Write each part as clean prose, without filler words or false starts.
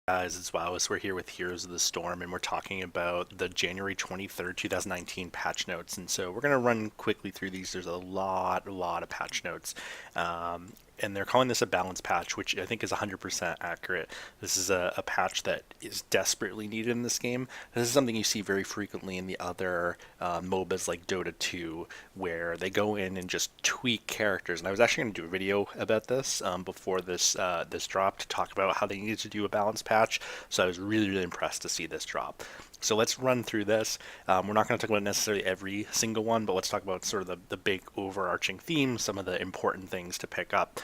Guys, it's Wowous. We're here with Heroes of the Storm, and we're talking about the January 23rd, 2019 patch notes. And so we're going to run quickly through these. There's a lot of patch notes. And they're calling this a balance patch, which I think is 100% accurate. This is a patch that is desperately needed in this game. This is something you see very frequently in the other MOBAs like Dota 2, where they go in and just tweak characters. And I was actually going to do a video about this before this dropped, to talk about how they needed to do a balance patch. So I was really impressed to see this drop. So let's run through this. We're not going to talk about necessarily every single one, but let's talk about sort of the big overarching themes, some of the important things to pick up.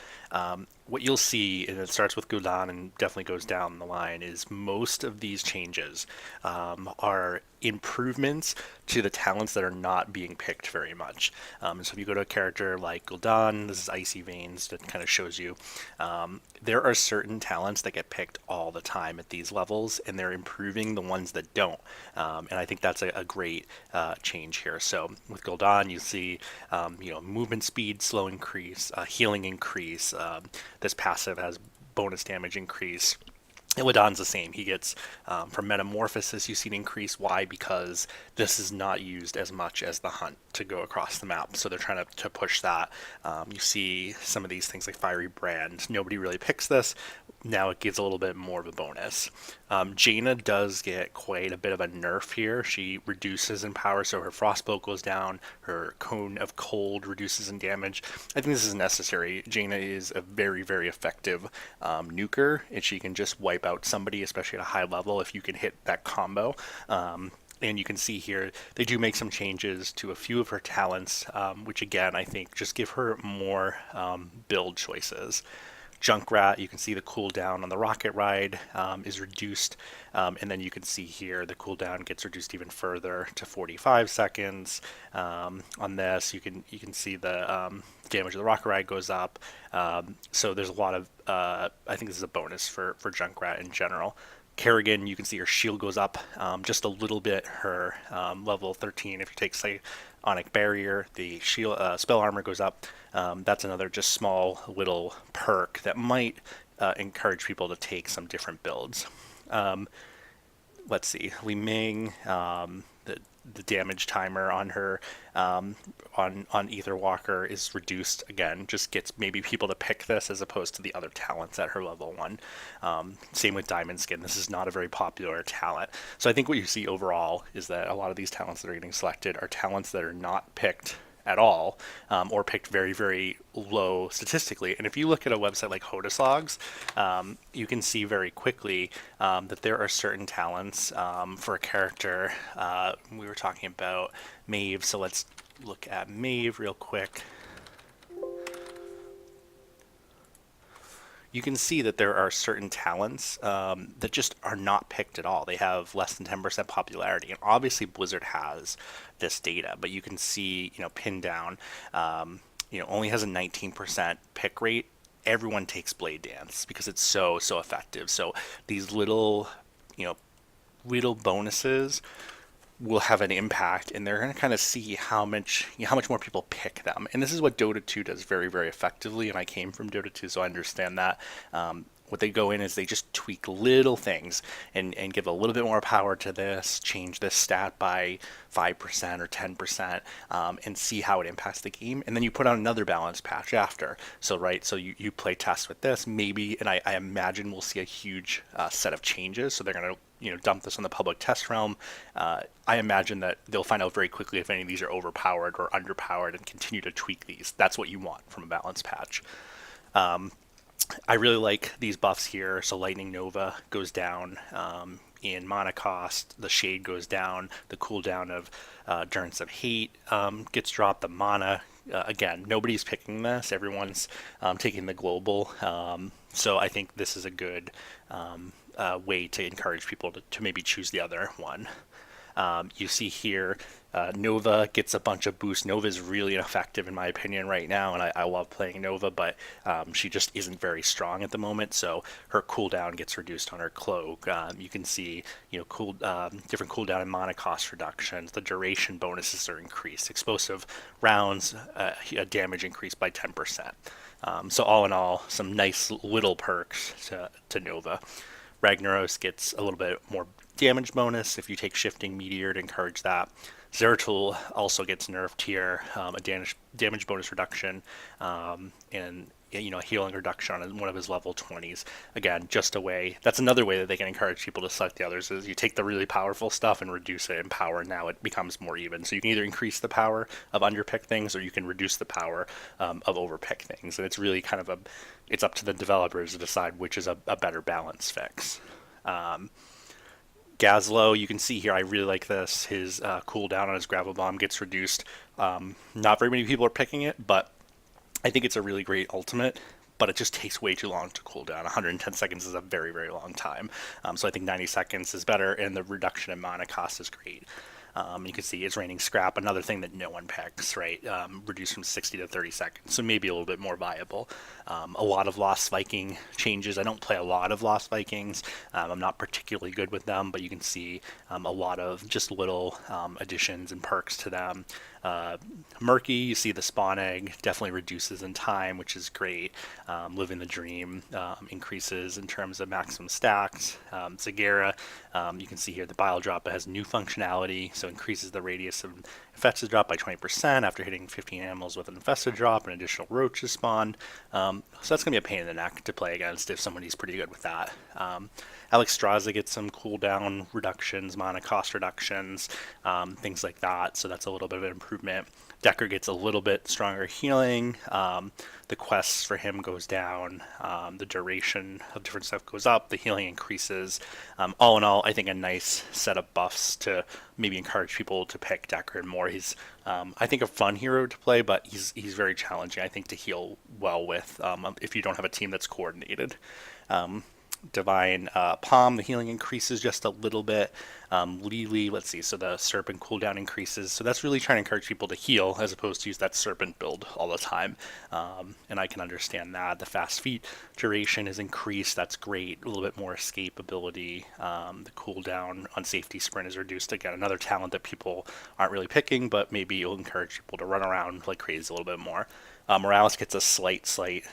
What you'll see, and it starts with Gul'dan and definitely goes down the line, is most of these changes are improvements to the talents that are not being picked very much. So if you go to a character like Gul'dan, this is Icy Veins, that kind of shows you, there are certain talents that get picked all the time at these levels, and they're improving the ones that don't. And I think that's a great change here. So with Gul'dan, you see, movement speed, slow increase, healing increase. This passive has bonus damage increase. Illidan's the same. He gets, from Metamorphosis, you see an increase. Why? Because this is not used as much as the Hunt to go across the map, so they're trying to push that. You see some of these things like Fiery Brand. Nobody really picks this. Now it gives a little bit more of a bonus. Jaina does get quite a bit of a nerf here. She reduces in power, so her Frostbolt goes down, her Cone of Cold reduces in damage. I think this is necessary. Jaina is a very effective nuker, and she can just wipe out somebody, especially at a high level, if you can hit that combo. And you can see here, they do make some changes to a few of her talents, which again, I think just give her more build choices. Junkrat, you can see the cooldown on the rocket ride is reduced, and then you can see here the cooldown gets reduced even further to 45 seconds. On this, you can see the damage of the rocket ride goes up. So there's a lot of, I think this is a bonus for Junkrat in general. Kerrigan, you can see her shield goes up just a little bit. Her level 13, if you take Psionic Barrier, the shield spell armor goes up. That's another just small little perk that might encourage people to take some different builds. Let's see, Li Ming, the damage timer on her on Ether Walker is reduced again. Just gets maybe people to pick this as opposed to the other talents at her level 1. Same with Diamond Skin. This is not a very popular talent. So I think what you see overall is that a lot of these talents that are getting selected are talents that are not picked at all, or picked very low statistically. And if you look at a website like Hodaslogs, you can see very quickly that there are certain talents for a character. We were talking about Maeve, so let's look at Maeve real quick. You can see that there are certain talents that just are not picked at all. They have less than 10% popularity, and obviously Blizzard has this data, but you can see, Pin Down, only has a 19% pick rate. Everyone takes Blade Dance because it's so effective. So these little bonuses will have an impact, and they're going to kind of see how much more people pick them. And this is what Dota 2 does very effectively, and I came from Dota 2, so I understand that. What they go in is they just tweak little things and give a little bit more power to this, change this stat by 5% or 10%, and see how it impacts the game. And then you put on another balance patch after. So you play test with this, maybe, and I imagine we'll see a huge set of changes. So they're going to dump this on the public test realm. I imagine that they'll find out very quickly if any of these are overpowered or underpowered and continue to tweak these. That's what you want from a balance patch. I really like these buffs here. So Lightning Nova goes down in mana cost. The Shade goes down. The cooldown of Endurance of Hate gets dropped. The mana, again, nobody's picking this. Everyone's taking the global. So I think this is a good way to encourage people to maybe choose the other one. You see here, Nova gets a bunch of boosts. Nova is really effective in my opinion right now, and I love playing Nova, but she just isn't very strong at the moment, so her cooldown gets reduced on her cloak. You can see different cooldown and mana cost reductions. The duration bonuses are increased. Explosive rounds, damage increased by 10%. So all in all, some nice little perks to Nova. Ragnaros gets a little bit more damage bonus if you take Shifting Meteor to encourage that. Zeratul also gets nerfed here, a damage bonus reduction, and a healing reduction on one of his level 20s. Again, just a way. That's another way that they can encourage people to select the others. Is you take the really powerful stuff and reduce it in power. And now it becomes more even. So you can either increase the power of underpick things, or you can reduce the power of overpick things. And it's really kind of it's up to the developers to decide which is a better balance fix. Gazlo, you can see here, I really like this. His cooldown on his Gravel Bomb gets reduced. Not very many people are picking it, but I think it's a really great ultimate, but it just takes way too long to cool down. 110 seconds is a very, very long time. So I think 90 seconds is better, and the reduction in mana cost is great. You can see it's raining scrap, another thing that no one picks, right? Reduced from 60 to 30 seconds, so maybe a little bit more viable. A lot of Lost Viking changes. I don't play a lot of Lost Vikings. I'm not particularly good with them, but you can see a lot of just little additions and perks to them. Murky, you see the spawn egg definitely reduces in time, which is great. Living the Dream increases in terms of maximum stacks. Zigueira, you can see here the Bile Drop has new functionality, so increases the radius of infested drop by 20% after hitting 15 animals with an infested drop, and additional roaches spawned. So that's going to be a pain in the neck to play against if somebody's pretty good with that. Alexstrasza gets some cooldown reductions, mana cost reductions, things like that, so that's a little bit of an improvement. Decker gets a little bit stronger healing. The quests for him goes down. The duration of different stuff goes up. The healing increases. All in all, I think a nice set of buffs to maybe encourage people to pick Decker more. He's, I think, a fun hero to play, but he's very challenging, I think, to heal well with if you don't have a team that's coordinated. Divine Palm, the healing increases just a little bit. Lili, let's see, so the Serpent cooldown increases. So that's really trying to encourage people to heal as opposed to use that Serpent build all the time. And I can understand that. The Fast Feet duration is increased. That's great. A little bit more escapability. The cooldown on Safety Sprint is reduced. Again, another talent that people aren't really picking, but maybe it'll encourage people to run around like crazy a little bit more. Morales gets a slight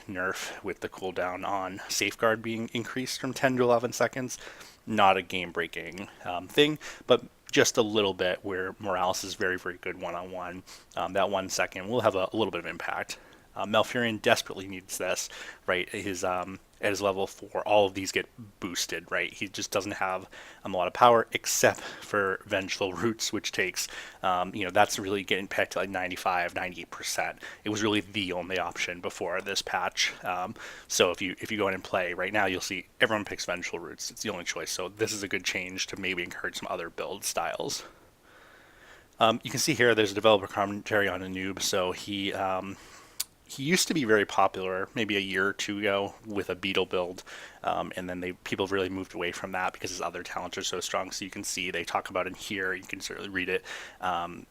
nerf with the cooldown on Safeguard being increased from 10 to 11 seconds. Not a game-breaking thing, but just a little bit where Morales is very, very good one-on-one. That 1 second will have a little bit of impact. Malfurion desperately needs this, right? At his level 4, all of these get boosted, right? He just doesn't have a lot of power except for Vengeful Roots, which takes, that's really getting picked like 95, 98%. It was really the only option before this patch. So if you go in and play right now, you'll see everyone picks Vengeful Roots. It's the only choice. So this is a good change to maybe encourage some other build styles. You can see here there's a developer commentary on a noob. So he used to be very popular maybe a year or two ago with a beetle build, and then people really moved away from that because his other talents are so strong. So you can see they talk about it here. You can certainly read it.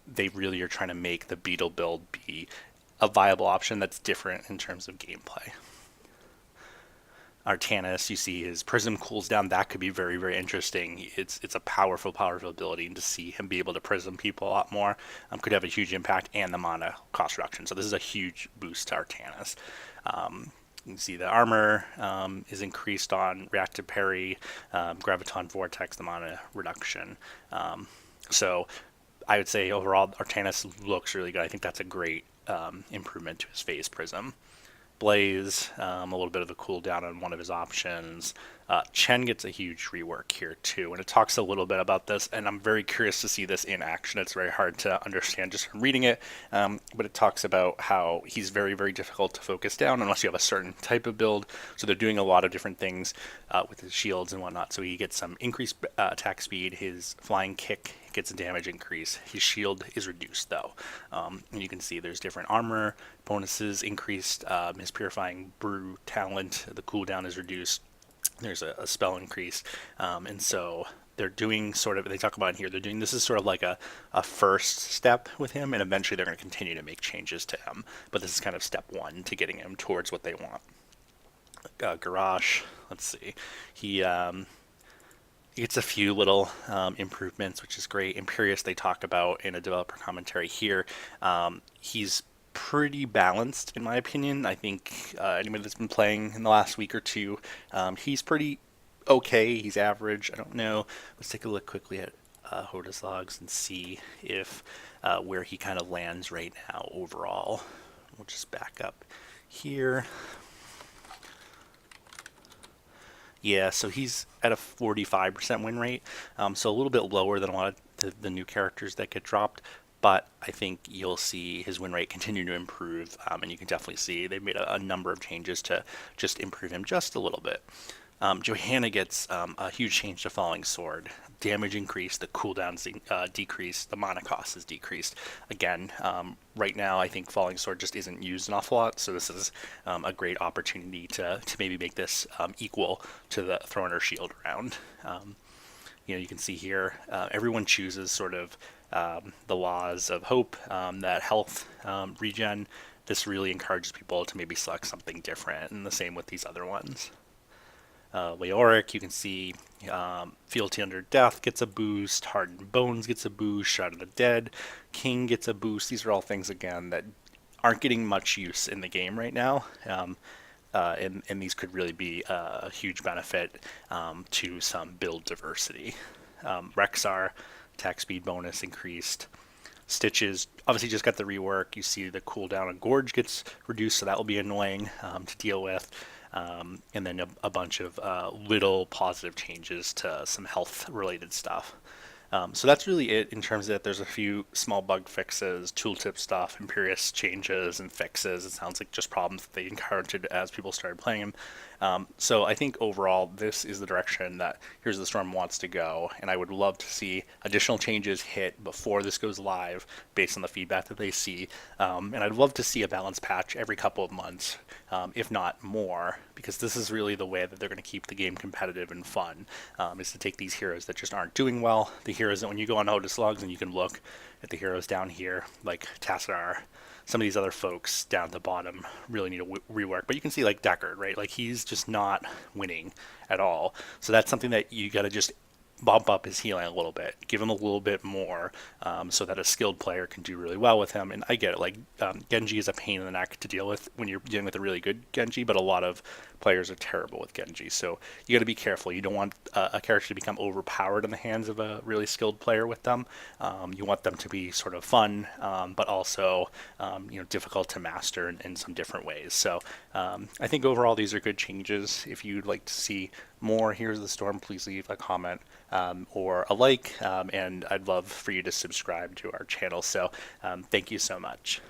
They really are trying to make the beetle build be a viable option that's different in terms of gameplay. Artanis, you see his Prism cools down. That could be very, very interesting. It's a powerful ability, and to see him be able to Prism people a lot more could have a huge impact, and the mana cost reduction. So this is a huge boost to Artanis. You can see the armor is increased on Reactive Parry, Graviton Vortex, the mana reduction. So I would say overall Artanis looks really good. I think that's a great improvement to his Phase Prism. Blaze, a little bit of a cooldown on one of his options. Chen gets a huge rework here too, and it talks a little bit about this, and I'm very curious to see this in action. It's very hard to understand just from reading it, but it talks about how he's very, very difficult to focus down unless you have a certain type of build. So they're doing a lot of different things with his shields and whatnot. So he gets some increased attack speed. His flying kick gets a damage increase. His shield is reduced though, and you can see there's different armor bonuses increased. His Purifying Brew talent, the cooldown is reduced. There's a spell increase, and so they're doing they talk about in here, this is sort of like a first step with him, and eventually they're going to continue to make changes to him, but this is kind of step one to getting him towards what they want. Garrosh, let's see, he gets a few little improvements, which is great. Imperious, they talk about in a developer commentary here. He's pretty balanced in my opinion. I think anybody that's been playing in the last week or two, he's pretty okay. He's average. I don't know. Let's take a look quickly at Hoda's logs and see if where he kind of lands right now overall. We'll just back up here. Yeah, so he's at a 45% win rate, so a little bit lower than a lot of the new characters that get dropped. But I think you'll see his win rate continue to improve, and you can definitely see they've made a number of changes to just improve him just a little bit. Johanna gets a huge change to Falling Sword. Damage increased, the cooldown's decreased, the mana cost is decreased. Again, right now I think Falling Sword just isn't used an awful lot, so this is a great opportunity to maybe make this equal to the Throne or Shield round. You can see here, everyone chooses sort of the laws of hope, that health regen. This really encourages people to maybe select something different, and the same with these other ones. Leoric, you can see Fealty Under Death gets a boost, Hardened Bones gets a boost, Shroud of the Dead, King gets a boost. These are all things, again, that aren't getting much use in the game right now, and these could really be a huge benefit to some build diversity. Rexar, attack speed bonus increased. Stitches obviously just got the rework. You see the cooldown on Gorge gets reduced, so that will be annoying to deal with. And then a bunch of little positive changes to some health related stuff. So that's really it in terms of that. There's a few small bug fixes, tooltip stuff, Imperious changes and fixes. It sounds like just problems that they encountered as people started playing them. So I think overall this is the direction that Heroes of the Storm wants to go, and I would love to see additional changes hit before this goes live based on the feedback that they see. And I'd love to see a balance patch every couple of months, if not more, because this is really the way that they're going to keep the game competitive and fun, is to take these heroes that just aren't doing well, the heroes that when you go on Hodis logs and you can look at the heroes down here, like Tassadar, some of these other folks down at the bottom really need a rework. But you can see like Deckard, right? Like he's just not winning at all. So that's something that you got to just bump up his healing a little bit, give him a little bit more, so that a skilled player can do really well with him. And I get it, like Genji is a pain in the neck to deal with when you're dealing with a really good Genji, but a lot of players are terrible with Genji. So you got to be careful. You don't want a character to become overpowered in the hands of a really skilled player with them. You want them to be sort of fun, but also difficult to master in some different ways. So I think overall these are good changes. If you'd like to see more Heroes of the Storm, please leave a comment or a like, and I'd love for you to subscribe to our channel. So thank you so much.